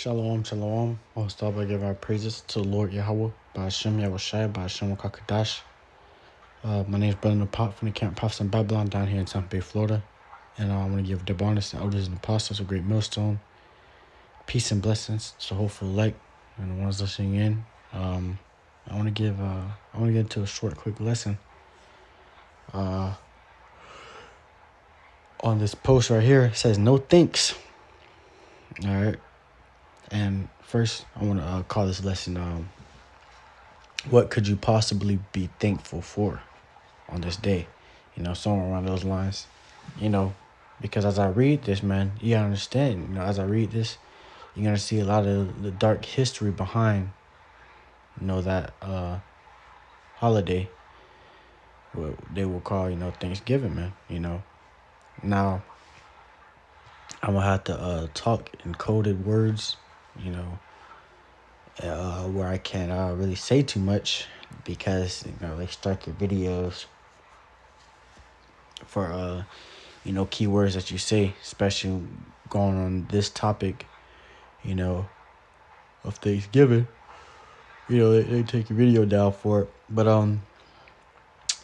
Shalom, shalom. Most start by give our praises to the Lord Yahweh, by Hashem Yahushai, by Hashem Kakadash. My name is Brother Pot from the Camp Prophets in Babylon down here in Tampa Bay, Florida. And I want to give the bonus and elders and apostles a great millstone. Peace and blessings to hopeful elect and the ones listening in. I want to get into a short, quick lesson. On this post right here, it says no thanks. All right. And first, I want to call this lesson, what could you possibly be thankful for on this day? Somewhere around those lines. Because as I read this, man, you gotta understand, as I read this, you're going to see a lot of the dark history behind, that holiday, what they will call, Thanksgiving, man, Now, I'm going to have to talk in coded words, where I can't really say too much because, they strike your videos for, keywords that you say, especially going on this topic, of Thanksgiving. They take your video down for it. But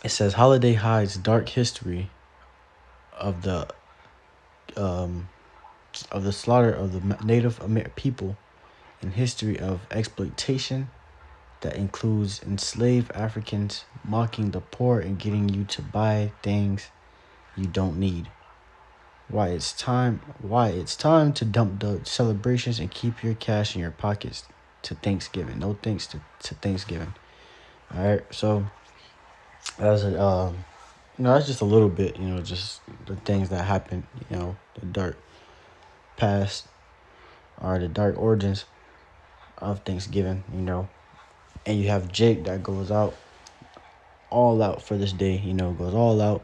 it says holiday hides dark history of the slaughter of the Native American people and history of exploitation that includes enslaved Africans mocking the poor and getting you to buy things you don't need. Why it's time to dump the celebrations and keep your cash in your pockets to Thanksgiving. No thanks to Thanksgiving. All right, so that's that's just a little bit, just the things that happened, the dark past or the dark origins of Thanksgiving, and you have Jake that goes all out for this day, goes all out.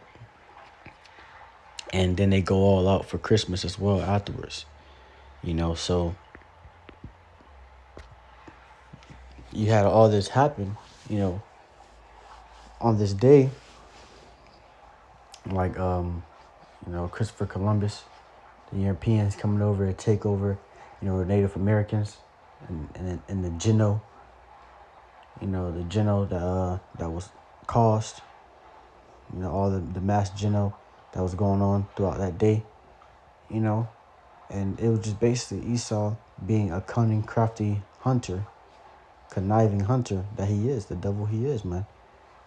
And then they go all out for Christmas as well afterwards, so you had all this happen, on this day, like, Christopher Columbus, the Europeans coming over to take over, the Native Americans and the Geno, the Geno that was caused, all the mass Geno that was going on throughout that day, and it was just basically Esau being a cunning, crafty hunter, conniving hunter that he is, the devil he is, man.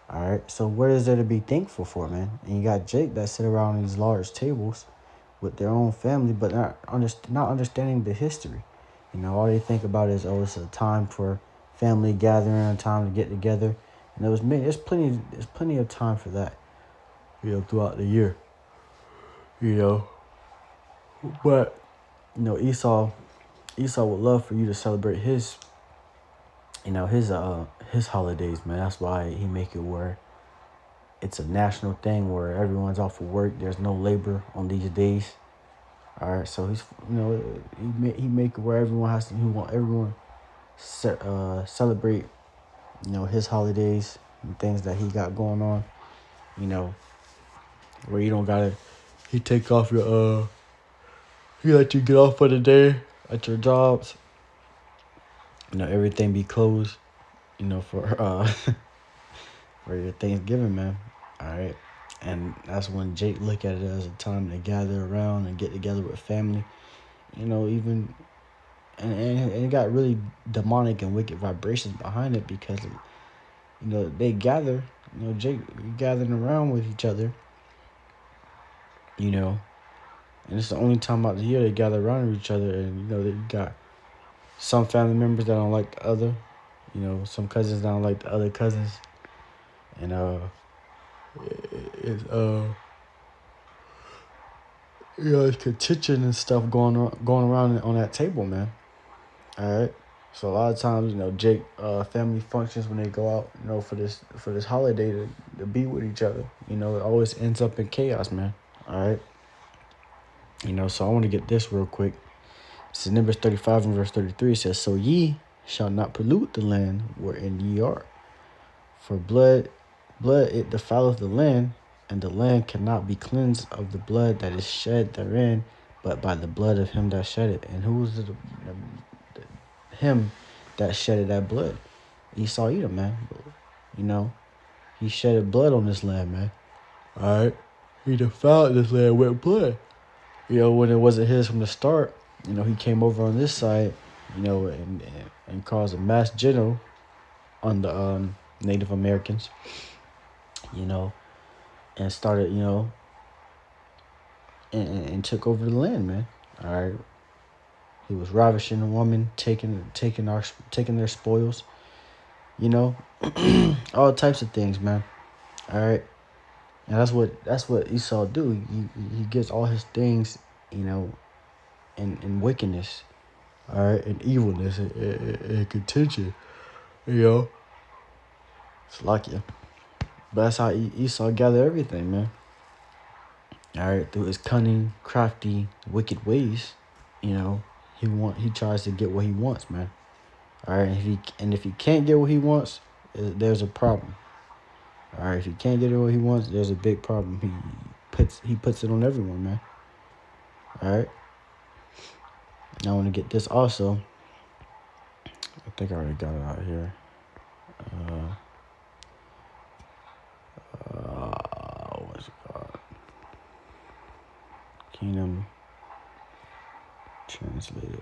All right, so what is there to be thankful for, man? And you got Jake that sit around these large tables with their own family, but not understanding the history. All they think about is, it's a time for family gathering, a time to get together, and there's plenty of time for that, throughout the year. But, Esau would love for you to celebrate his holidays, man. That's why he make it where it's a national thing where everyone's off of work. There's no labor on these days. All right, so he's, he make it where everyone celebrate, his holidays and things that he got going on, where you don't gotta, he take off your, he let you get off for the day at your jobs. Everything be closed, for for your Thanksgiving, man. All right, and that's when Jake look at it as a time to gather around and get together with family. Even and it got really demonic and wicked vibrations behind it because they gather. Jake gathering around with each other. And it's the only time out the year they gather around with each other, and they got some family members that don't like the other, some cousins that don't like the other cousins, and it's contention and stuff going around on that table, man. All right, so a lot of times, Jake family functions when they go out, for this holiday to be with each other, it always ends up in chaos, man. All right, so I want to get this real quick. This is Numbers 35 and verse 33. It says, "So ye shall not pollute the land wherein ye are, for blood it defileth the land, and the land cannot be cleansed of the blood that is shed therein, but by the blood of him that shed it." And who is him that shedded that blood. Esau Edom, man. You know, he shedded blood on this land, man. All right. He defiled this land with blood. You know, when it wasn't his from the start, you know, he came over on this side, you know, and caused a mass genocide on the Native Americans, you know, and started, you know, and took over the land, man. All right. He was ravishing the woman, taking their spoils, you know, all types of things, man. All right. And that's what Esau do. He gets all his things, you know, in wickedness, all right, and evilness and contention, you know. It's lucky. But that's how Esau gathered everything, man. All right, through his cunning, crafty, wicked ways, you know, he tries to get what he wants, man. All right, if he can't get what he wants, there's a problem. All right, if he can't get what he wants, there's a big problem. He puts it on everyone, man. All right. Now I want to get this also. I think I already got it out here. What's it called? Kingdom translated.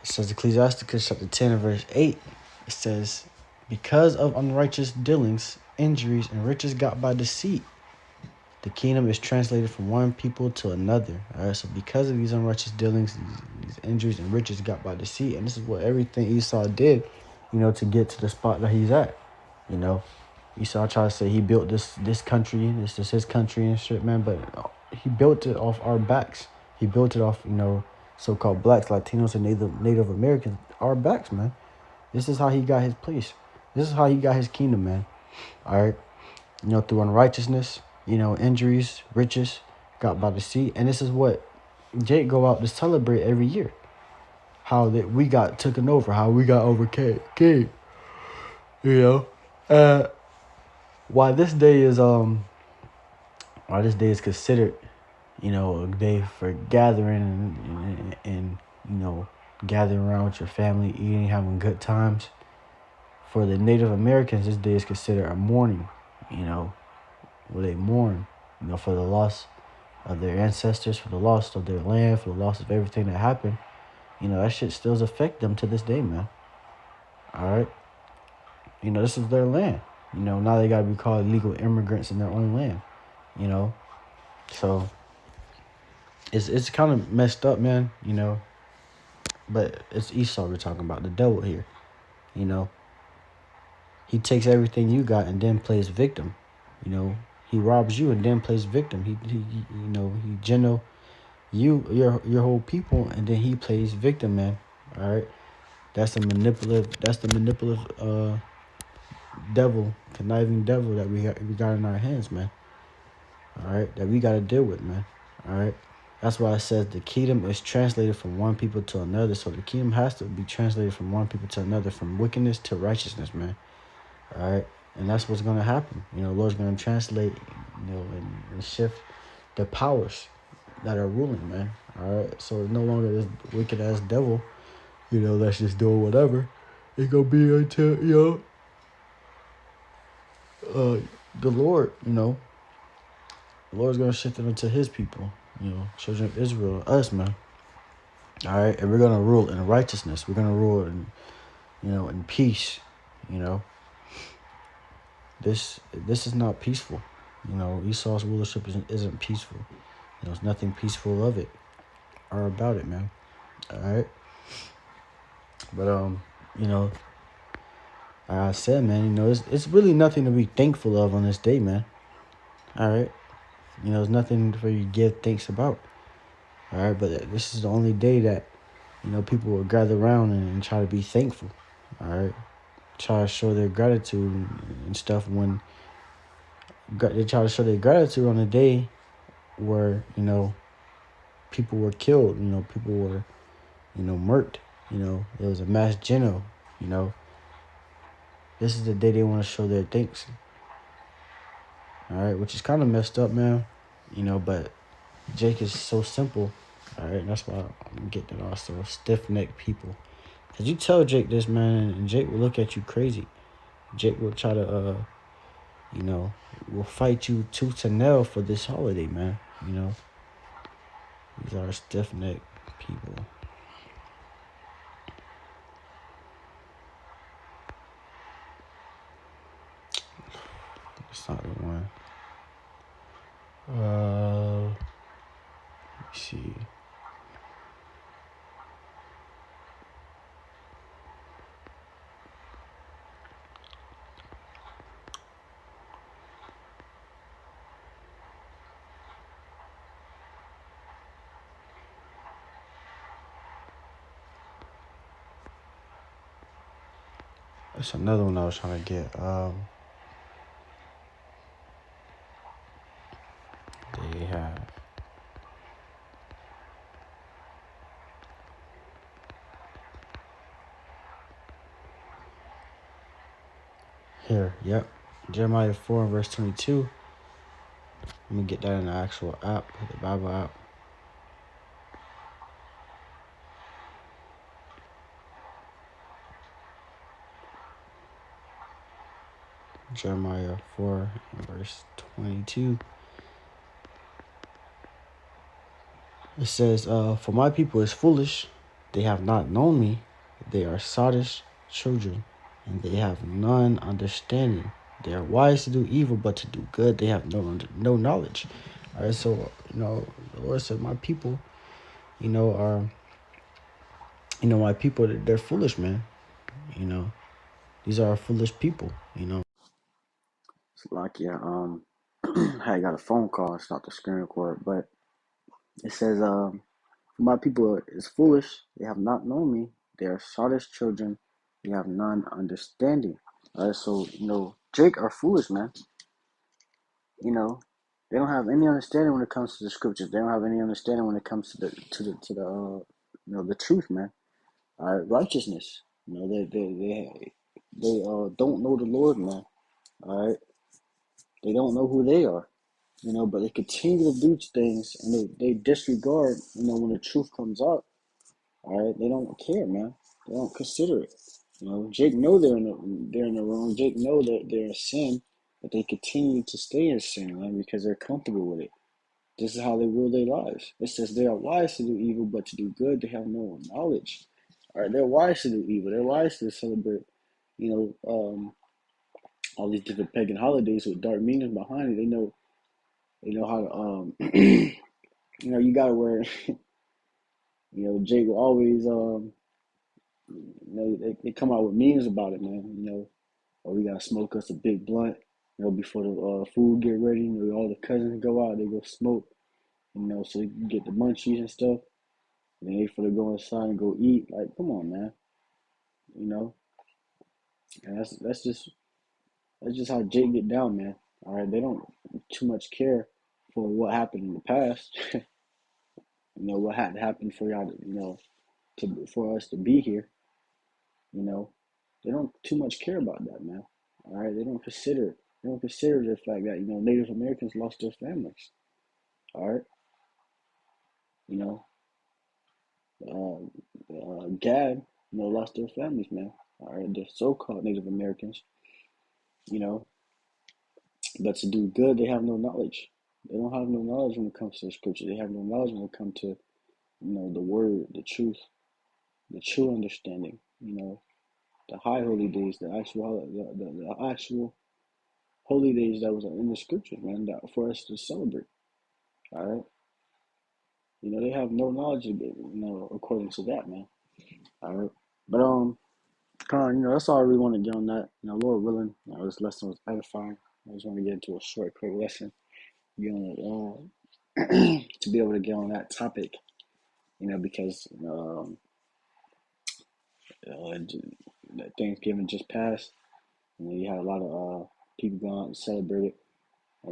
It says Ecclesiasticus chapter 10 and verse 8. It says, because of unrighteous dealings, injuries, and riches got by deceit, the kingdom is translated from one people to another. All right, so because of these unrighteous dealings, these injuries and riches got by deceit, and this is what everything Esau did, you know, to get to the spot that he's at. You know, Esau tried to say he built this country, this is his country and shit, man, but he built it off our backs. He built it off, you know, so-called blacks, Latinos, and Native Americans, our backs, man. This is how he got his place. This is how he got his kingdom, man. All right, you know, through unrighteousness, you know, injuries, riches, got by deceit. And this is what Jake go out to celebrate every year. How that we got taken over, how we got overcame. You know. Why this day is considered, you know, a day for gathering and you know, gathering around with your family, eating, having good times. For the Native Americans, this day is considered a mourning, you know, where they mourn, you know, for the loss of their ancestors, for the loss of their land, for the loss of everything that happened. You know, that shit still affect them to this day, man. All right. You know, this is their land. You know, now they got to be called legal immigrants in their own land, you know. So it's kind of messed up, man, you know. But it's Esau we're talking about, the devil here, you know. He takes everything you got and then plays victim, you know. He robs you and then plays victim. He you know, he geno your whole people, and then he plays victim, man. All right. That's the manipulative devil, conniving devil that we got in our hands, man. All right, that we got to deal with, man. All right, that's why it says the kingdom is translated from one people to another. So the kingdom has to be translated from one people to another, from wickedness to righteousness, man. All right, and that's what's gonna happen. You know, the Lord's gonna translate, you know, and shift the powers that are ruling, man. All right, so it's no longer this wicked ass devil, you know, that's just doing whatever. It's gonna be until, you know, the Lord, you know, the Lord's gonna shift it into his people, you know, children of Israel, us, man. All right, and we're gonna rule in righteousness. We're gonna rule in, you know, in peace. You know, this is not peaceful. You know, Esau's rulership isn't peaceful. You know, there's nothing peaceful of it or about it, man. All right, but you know, like I said, man, you know, it's really nothing to be thankful of on this day, man. All right. You know, there's nothing for you to give thanks about. All right, but this is the only day that, you know, people will gather around and try to be thankful. All right, try to show their gratitude and stuff when they try to show their gratitude on a day where, you know, people were killed. You know, people were, you know, murked. You know, there was a mass genocide. You know, this is the day they want to show their thanks. All right, which is kind of messed up, man. You know, but Jake is so simple. All right, that's why I'm getting it also. Stiff necked people. Cause you tell Jake this, man, and Jake will look at you crazy. Jake will try to, you know, will fight you tooth and nail for this holiday, man. You know, these are stiff necked people. That's not the one. Let me see. That's another one I was trying to get. They have here. Yep, Jeremiah 4 and verse 22. Let me get that in the actual app, the Bible app. Jeremiah 4 and verse 22. It says, "For my people is foolish; they have not known me. They are sottish children, and they have none understanding. They are wise to do evil, but to do good they have no knowledge." All right, so the Lord said, "My people, are my people. They're foolish, man. You know, these are foolish people. It's like I got a phone call. Stop the screen record, but it says, My people is foolish, they have not known me. They are sottish children, they have none understanding. So, Jake are foolish, man. You know, they don't have any understanding when it comes to the scriptures. They don't have any understanding when it comes to the truth, man. Righteousness. They don't know the Lord, man. All right, they don't know who they are. But they continue to do things and they disregard, when the truth comes out. All right, they don't care, man. They don't consider it. Jake know they're in the wrong. Jake know that they're in sin, but they continue to stay in sin, man, because they're comfortable with it. This is how they rule their lives. It says they are wise to do evil, but to do good they have no knowledge. All right, they're wise to do evil. They're wise to celebrate, all these different pagan holidays with dark meanings behind it. They know how to you gotta wear. Jake will always they come out with memes about it, man. Or we gotta smoke us a big blunt, before the food get ready. All the cousins go out, they go smoke, so you can get the munchies and stuff. And then they for to go inside and go eat. Like, come on, man. You know, and that's just how Jake get down, man. All right, they don't too much care for what happened in the past. What had to happen for y'all to, for us to be here. You know, they don't too much care about that, man. All right, they don't consider. They don't consider the fact that Native Americans lost their families. All right, you know, Gad, lost their families, man. All right, the so-called Native Americans, you know, but to do good, they have no knowledge. They don't have no knowledge when it comes to the scripture. They have no knowledge when it comes to, the word, the truth, the true understanding. The high holy days, the actual holy days that was in the scriptures, man, that for us to celebrate. All right, they have no knowledge of it, according to that, man. All right, but Con, that's all I really want to get on that. Lord willing, this lesson was edifying. I just want to get into a short, quick lesson, get on to be able to get on that topic, because Thanksgiving just passed. You had a lot of people going out and celebrate it.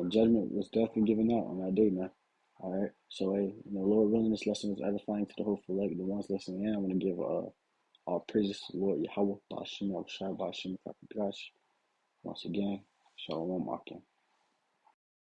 Judgment was definitely given out on that day, man. All right. So, hey, Lord willing, this lesson was edifying to the hopeful, like the ones listening in. I want to give all praises to the Lord Yahweh, Bashim, Yahushua, Bashim, Kakadash. Once again, Shalom, Akim.